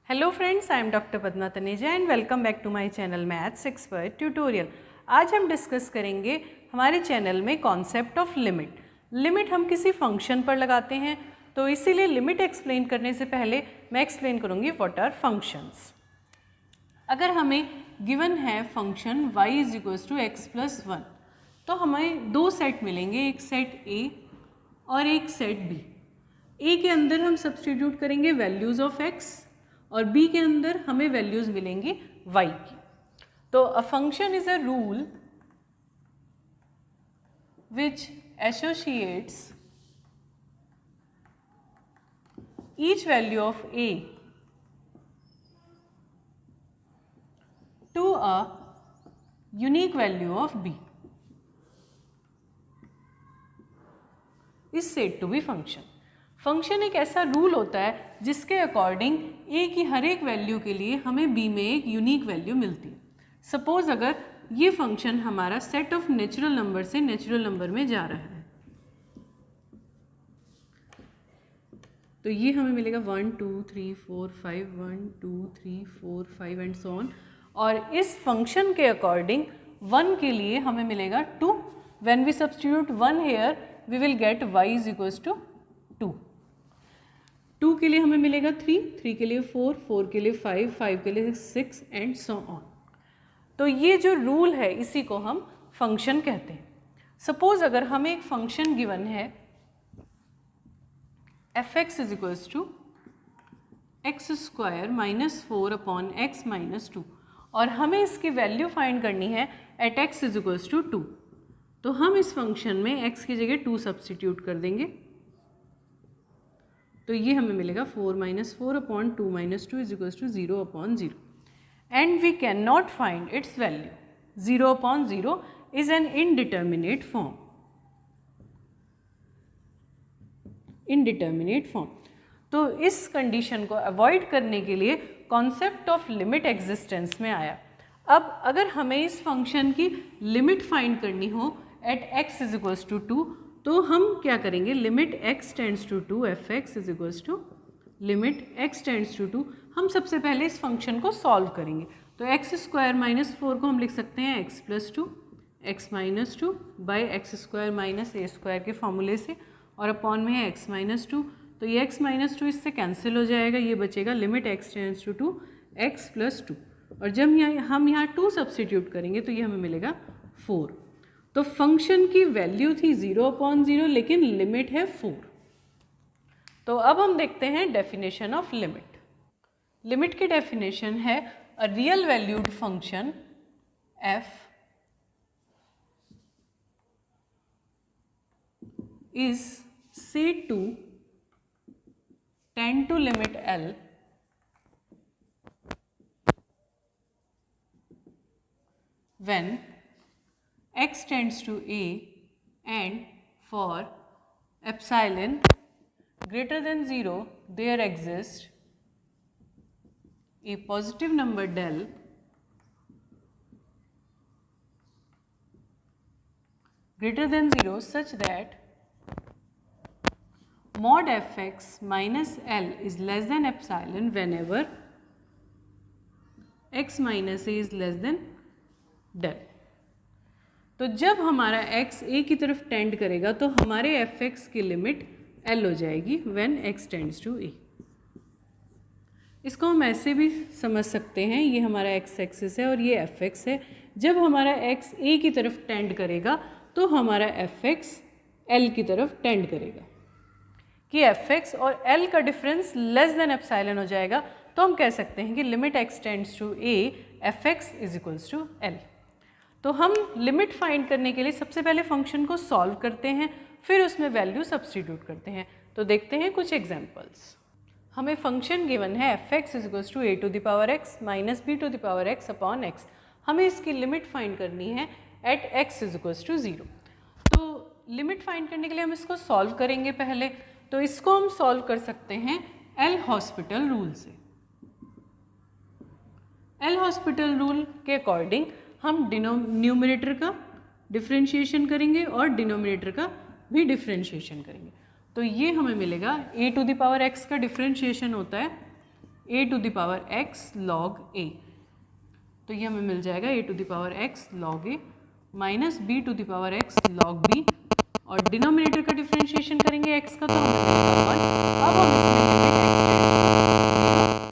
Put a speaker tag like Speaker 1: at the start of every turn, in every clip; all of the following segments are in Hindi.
Speaker 1: Hello friends, I am doctor Padma Taneja and welcome back to my channel maths expert tutorial. आज हम डिस्कस करेंगे हमारे चैनल में कॉन्सेप्ट ऑफ लिमिट। लिमिट हम किसी फंक्शन पर लगाते हैं, तो इसीलिए लिमिट एक्सप्लेन करने से पहले मैं एक्सप्लेन करूंगी व्हाट आर फंक्शंस। अगर हमें गिवन है function y is equals to x plus 1, तो हमें दो सेट मिलेंगे, एक सेट a और एक सेट b। a के अंदर हम सब्सटीट्यूट करेंगे वैल्यूज़ ऑफ x और b के अंदर हमें वैल्यूज़ मिलेंगी y की। तो a function is a rule which associates each value of a to a unique value of b is said to be function। Function एक ऐसा रूल होता है जिसके अकॉर्डिंग a की हर एक वैल्यू के लिए हमें b में एक यूनिक वैल्यू मिलती है। सपोज अगर ये फंक्शन हमारा सेट ऑफ नेचुरल नंबर से नेचुरल नंबर में जा रहा है, तो ये हमें मिलेगा 1 2 3 4 5 1 2 3 4 5 एंड सो ऑन। और इस फंक्शन के अकॉर्डिंग 1 के लिए हमें मिलेगा 2। When we substitute 1 here we will get y is equals to 2। 2 के लिए हमें मिलेगा 3, 3 के लिए 4, 4 के लिए 5, 5 के लिए 6 एंड सो ऑन। तो ये जो रूल है इसी को हम फंक्शन कहते हैं। सपोज अगर हमें एक फंक्शन गिवन है f(x) is equals to x square minus 4 upon x minus 2 और हमें इसकी वैल्यू फाइंड करनी है at x is equals to 2, तो हम इस फंक्शन में x की जगह 2 सब्सटीट्यूट कर देंगे। तो ये हमें मिलेगा 4 minus 4 upon 2 minus 2 is equals to 0 upon 0 and we can not find its value. 0 upon 0 is an indeterminate form. Indeterminate form. तो इस कंडीशन को अवॉइड करने के लिए कॉन्सेप्ट ऑफ लिमिट एग्जिस्टेंस में आया। अब अगर हमें इस फंक्शन की लिमिट फाइंड करनी हो at x is equals to 2, तो हम क्या करेंगे, limit x tends to 2 f(x) is equals to limit x tends to 2। हम सबसे पहले इस फंक्शन को सॉल्व करेंगे। तो एक्स स्क्वायर माइनस 4 को हम लिख सकते हैं x plus 2 x minus 2 by x square minus A square के फॉर्मूले से, और अपॉन में है x माइनस 2, तो ये x माइनस 2 इससे कैंसिल हो जाएगा, ये बचेगा limit x tends to 2 x plus 2। और जब हम यहाँ 2 सब्सटीट्यूट करेंगे तो ये हमें मिलेगा 4। तो फंक्शन की वैल्यू थी 0 अपॉन 0 लेकिन लिमिट है 4। तो अब हम देखते हैं डेफिनेशन ऑफ लिमिट। लिमिट की डेफिनेशन है a real valued function f is said to tend to limit L when x tends to a and for epsilon greater than 0 there exists a positive number del greater than 0 such that mod f(x) minus L is less than epsilon whenever x minus a is less than del। तो जब हमारा x a की तरफ टेंड करेगा तो हमारे f(x) की लिमिट L हो जाएगी when x tends to a। इसको हम ऐसे भी समझ सकते हैं, ये हमारा x एक्सिस है और ये f(x) है। जब हमारा x a की तरफ टेंड करेगा तो हमारा f(x) L की तरफ टेंड करेगा कि f(x) और L का डिफरेंस लेस देन एप्सिलॉन हो जाएगा। तो हम कह सकते हैं कि limit x tends to a f(x) is equals to L। तो हम लिमिट फाइंड करने के लिए सबसे पहले फंक्शन को सॉल्व करते हैं, फिर उसमें वैल्यू सब्सटीट्यूट करते हैं। तो देखते हैं कुछ एग्जांपल्स। हमें फंक्शन गिवन है f(x) is equals to a to the power x minus b to the power x upon x। हमें इसकी लिमिट फाइंड करनी है at x is equals to 0। तो लिमिट फाइंड करने के लिए हम इसको सॉल्व करेंगे पहले। तो इसको हम सॉल्व कर सकते हैं एल हॉस्पिटल रूल से। एल हॉस्पिटल रूल के अकॉर्डिंग हम न्यूमरेटर का डिफरेंशिएशन करेंगे और डिनोमिनेटर का भी डिफरेंशिएशन करेंगे। तो ये हमें मिलेगा a to the power x का डिफरेंशिएशन होता है a to the power x log a, तो ये हमें मिल जाएगा a to the power x log a minus b to the power x log b, और डिनोमिनेटर का डिफरेंशिएशन करेंगे एक्स का तो हमें मिलेगा 1। अब हम इसमें लिमिट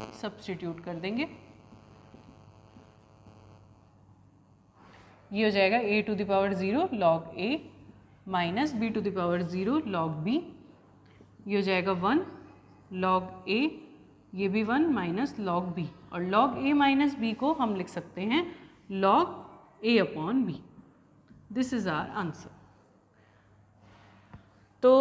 Speaker 1: एक्स सब्स्टिट्यूट कर देंगे, ये हो जाएगा a to the power 0 log a minus b to the power 0 log b, ये हो जाएगा 1 लॉग ए, ये भी 1 माइनस लॉग बी, और लॉग ए माइनस बी को हम लिख सकते हैं log a upon b. This is our answer. तो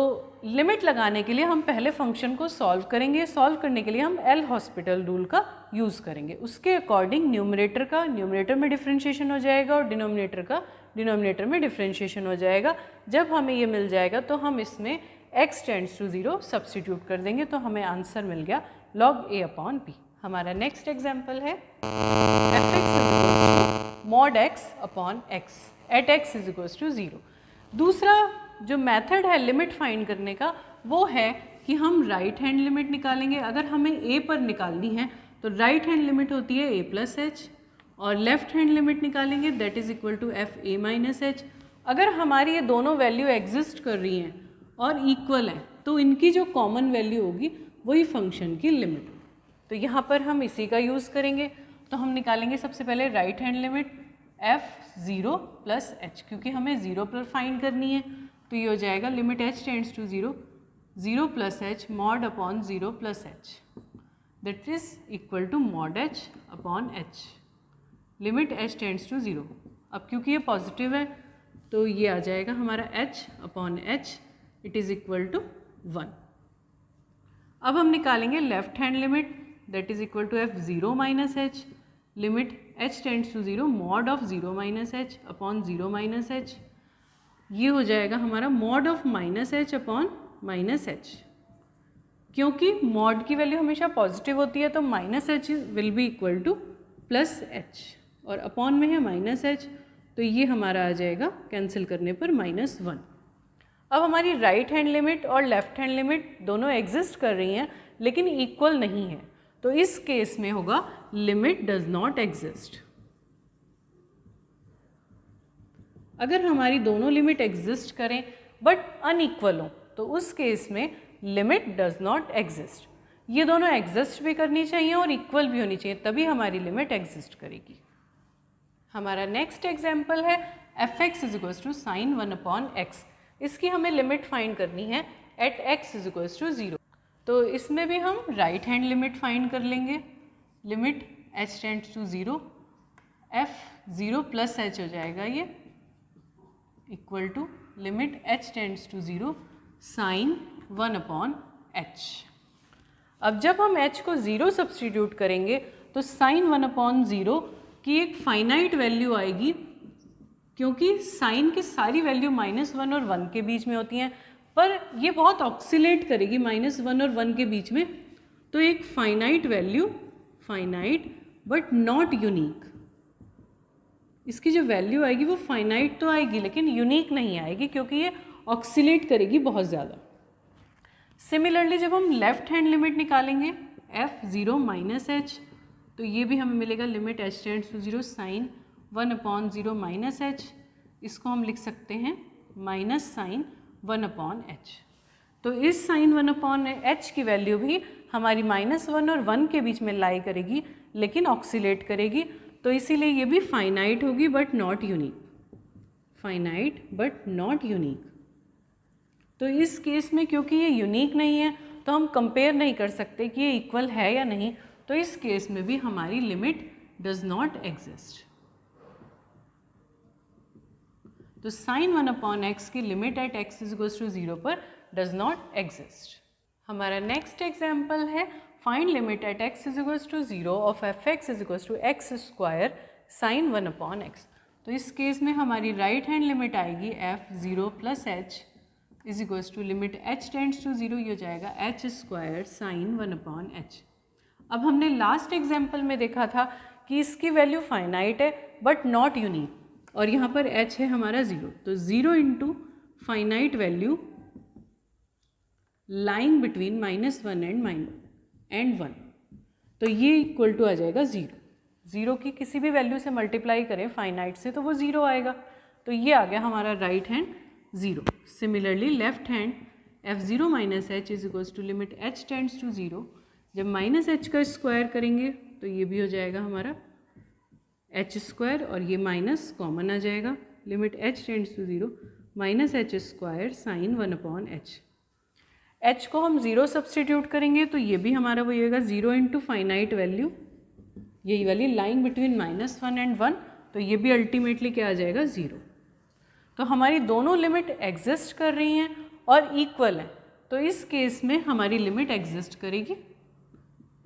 Speaker 1: लिमिट लगाने के लिए हम पहले फंक्शन को सॉल्व करेंगे। सॉल्व करने के लिए हम एल हॉस्पिटल रूल का यूज़ करेंगे। उसके अकॉर्डिंग न्यूमरेटर में डिफरेंशिएशन हो जाएगा और डिनोमिनेटर का डिनोमिनेटर में डिफरेंशिएशन हो जाएगा। जब हमें ये मिल जाएगा तो हम इसमें x टेंड्स टू 0 सब्स्टिट्यूट कर देंगे, तो हमें आंसर मिल गया log a अपॉन p। हमारा नेक्स्ट एग्जाम्पल है fx mod x upon x at x is equals to 0। दूसरा जो मेथड है लिमिट फाइंड करने का वो है कि हम राइट हैंड लिमिट निकालेंगे। अगर हमें a पर निकालनी है तो राइट हैंड लिमिट होती है a प्लस एच, और लेफ्ट हैंड लिमिट निकालेंगे that is equal to f a minus h. अगर हमारी ये दोनों वैल्यू एग्जिस्ट कर रही हैं और इक्वल हैं तो इनकी जो कॉमन वैल्यू होगी वही फंक्शन की लिमिट। तो यहाँ पर हम इसी का यूज़ करेंगे। तो हम निकालेंगे सबसे पहले right hand limit f0 plus H, क्योंकि हमें 0 पर फाइंड करनी है। तो ये हो जाएगा limit h tends to 0 0 plus h mod upon 0 plus h, that is equal to mod h upon h, limit h tends to 0। अब क्योंकि ये पॉजिटिव है तो ये आ जाएगा हमारा h upon h, it is equal to 1। अब हम निकालेंगे left hand limit that is equal to f0 minus h, limit h tends to 0 mod of 0 minus h upon 0 minus h, ये हो जाएगा हमारा mod of minus h upon minus h. क्योंकि मॉड की वैल्यू हमेशा पॉजिटिव होती है तो minus h will be equal to plus h, और अपॉन में है माइनस एच, तो ये हमारा आ जाएगा कैंसिल करने पर -1। अब हमारी राइट हैंड लिमिट और लेफ्ट हैंड लिमिट दोनों एग्जिस्ट कर रही हैं लेकिन इक्वल नहीं है, तो इस केस में होगा लिमिट डज नॉट एग्जिस्ट। अगर हमारी दोनों लिमिट एग्जिस्ट करें बट अनइक्वल हो तो उस केस में लिमिट डज नॉट एग्जिस्ट। ये दोनों एग्जिस्ट भी करनी चाहिए और इक्वल भी होनी चाहिए, तभी हमारी लिमिट एग्जिस्ट करेगी। हमारा नेक्स्ट एग्जाम्पल है fx is equals to sine 1 upon x. इसकी हमें लिमिट फाइंड करनी है at x is equals to 0। तो इसमें भी हम राइट हैंड लिमिट फाइंड कर लेंगे, limit h tends to 0 f0 plus h हो जाएगा ये equal to limit h tends to 0 sine 1 upon h। अब जब हम h को 0 सब्स्टिट्यूट करेंगे तो साइन 1 अपॉन 0 की एक फाइनाइट वैल्यू आएगी, क्योंकि साइन की सारी वैल्यू -1 और 1 के बीच में होती हैं, पर ये बहुत ऑक्सीलेट करेगी -1 और 1 के बीच में, तो एक finite value, finite but not unique, इसकी जो वैल्यू आएगी वो फाइनाइट तो आएगी लेकिन यूनिक नहीं आएगी क्योंकि ये ऑक्सीलेट करेगी बहुत ज़्यादा। सिमिलरली जब हम लेफ्ट हैंड लिमिट निकालेंगे f0 माइनस एच, तो ये भी हमें मिलेगा limit h tends to 0 sine 1 upon 0 minus h, इसको हम लिख सकते हैं माइनस साइन 1 अपॉन एच। तो इस साइन 1 अपॉन एच की वैल्यू भी हमारी -1 और 1 के बीच में लाई करेगी लेकिन ऑक्सीलेट करेगी, तो इसीलिए ये भी फाइनाइट होगी but not unique, finite but not unique. तो इस केस में क्योंकि ये यूनिक नहीं है तो हम कंपेयर नहीं कर सकते कि ये इक्वल है या नहीं, तो इस केस में भी हमारी लिमिट डज नॉट एग्जिस्ट। तो साइन 1 अपॉन एक्स की limit at x is equals to 0 पर डज नॉट एग्जिस्ट। हमारा नेक्स्ट एग्जाम्पल है find limit at x is equals to 0 of fx is equals to x square sine 1 upon x. तो इस केस में हमारी राइट हैंड लिमिट आएगी f0 plus h is equals to limit h tends to 0, ये हो जाएगा h square sine 1 upon h. अब हमने लास्ट एग्जाम्पल में देखा था कि इसकी वैल्यू फाइनाइट है बट नॉट यूनिक, और यहाँ पर h है हमारा 0, तो 0 into finite value lying between -1 and 1, तो ये इक्वल टू आ जाएगा 0। 0 की किसी भी वैल्यू से मल्टीप्लाई करें फाइनाइट से तो वो 0 आएगा। तो ये आ गया हमारा right hand 0। Similarly left hand f0 minus h is equals to limit h tends to 0। जब माइनस एच का स्क्वायर करेंगे तो ये भी हो जाएगा हमारा h स्क्वायर और ये माइनस कॉमन आ जाएगा, limit h tends to 0 minus h square sine 1/h। h को हम 0 सब्सटीट्यूट करेंगे तो ये भी हमारा वही होगा 0 इंटू फाइनाइट वैल्यू, यही वाली लाइन बिटवीन -1 एंड 1, तो ये भी अल्टीमेटली क्या आ जाएगा 0। तो हमारी दोनों लिमिट एग्जिस्ट कर रही हैं और इक्वल है, तो इस केस में हमारी लिमिट एग्जिस्ट करेगी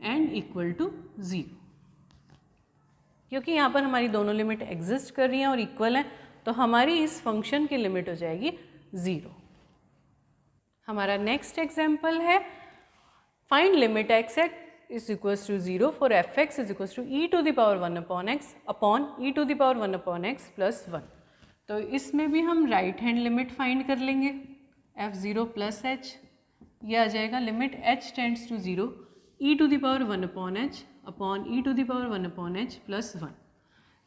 Speaker 1: एंड इक्वल टू 0। क्योंकि यहाँ पर हमारी दोनों लिमिट एग्जिस्ट कर रही हैं और इक्वल हैं, तो हमारी इस फंक्शन की लिमिट हो जाएगी 0। हमारा नेक्स्ट एग्जाम्पल है find limit x is equals to 0 for f(x) is equals to e to the power 1/x upon e to the power 1/x plus 1। तो इसमें भी हम राइट हैंड लिमिट फाइंड कर लेंगे f0 प्लस h, ये आ जाएगा limit h tends to 0 e to the power 1/h upon e to the power 1/h plus 1।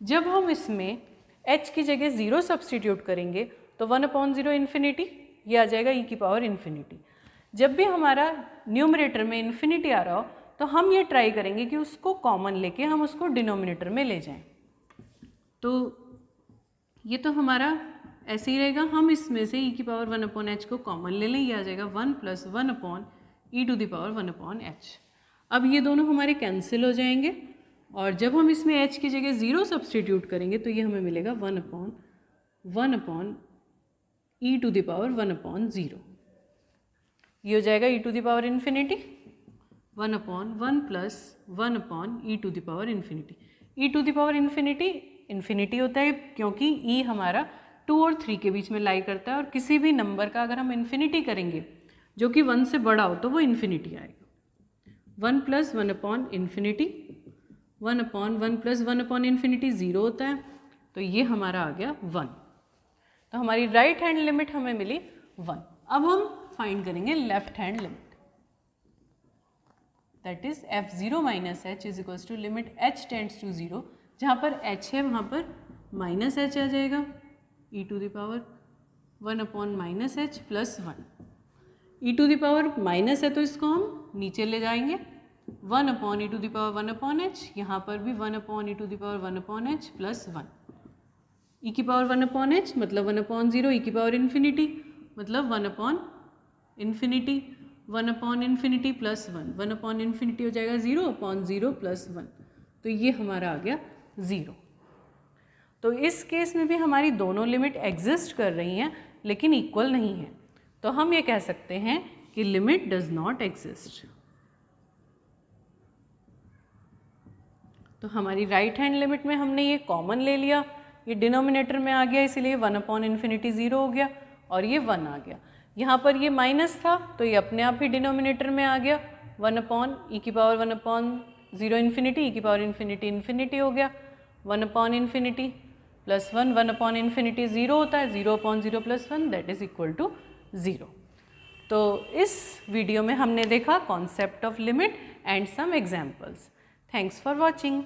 Speaker 1: जब हम इसमें h की जगह 0 सब्सटीट्यूट करेंगे तो 1/0 इन्फिनिटी, ये आ जाएगा e की पावर इन्फिनिटी। जब भी हमारा न्यूमरेटर में इन्फिनिटी आ रहा हो तो हम ये ट्राई करेंगे कि उसको कॉमन लेके हम उसको डिनोमिनेटर में ले जाएं। तो ये तो हमारा ऐसे ही रहेगा, हम इसमें से e की पावर 1/h को कॉमन ले लें, ये आ जाएगा 1 + 1/e to the power 1/h। अब ये दोनों हमारे कैंसिल हो जाएंगे और जब हम इसमें h की जगह 0 सब्सटीट्यूट करेंगे तो ये हमें मिलेगा 1/e टू द पावर 1/0। ये हो जाएगा e to the power infinity 1/1 + 1/e to the power infinity. e to the power infinity infinity होता है क्योंकि e हमारा 2 और 3 के बीच में लाई करता है और किसी भी नंबर का अगर हम इन्फिनिटी करेंगे जो कि 1 से बड़ा हो तो वो इन्फिनिटी आएगा। 1 + 1/∞, 1/1 + 1/∞ 0 होता है, तो ये हमारा आ गया 1। तो हमारी राइट हैंड लिमिट हमें मिली 1। अब हम फाइंड करेंगे left hand limit, that is f0 minus h is equals to limit h tends to 0। जहाँ पर h है वहाँ पर माइनस h आ जाएगा e to the power 1/-h plus 1। e to the power minus है तो इसको हम नीचे ले जाएंगे 1/e to the power 1/h, यहाँ पर भी 1/e to the power 1/h plus 1। e की पावर 1/h मतलब 1/0, e की पावर इन्फिनिटी मतलब 1/∞, 1/∞ प्लस 1, 1/∞ हो जाएगा 0/0 प्लस 1, तो ये हमारा आ गया 0। तो इस केस में भी हमारी दोनों लिमिट एग्जिस्ट कर रही हैं लेकिन इक्वल नहीं है, तो हम ये कह सकते हैं कि लिमिट डज नॉट एग्जिस्ट। तो हमारी राइट हैंड लिमिट में हमने ये कॉमन ले लिया, ये डिनोमिनेटर में आ गया इसलिए 1/∞ 0 हो गया और ये 1 आ गया। यहाँ पर ये माइनस था तो ये अपने आप ही डिनोमिनेटर में आ गया 1/e की पावर 1/0 इन्फिनिटी, e की पावर इन्फिनिटी हो गया 1/∞ प्लस 1, 1/∞ 0 होता है, 0/0 plus 1 that is equal to 0। तो इस वीडियो में हमने देखा concept of limit and some examples. Thanks for watching.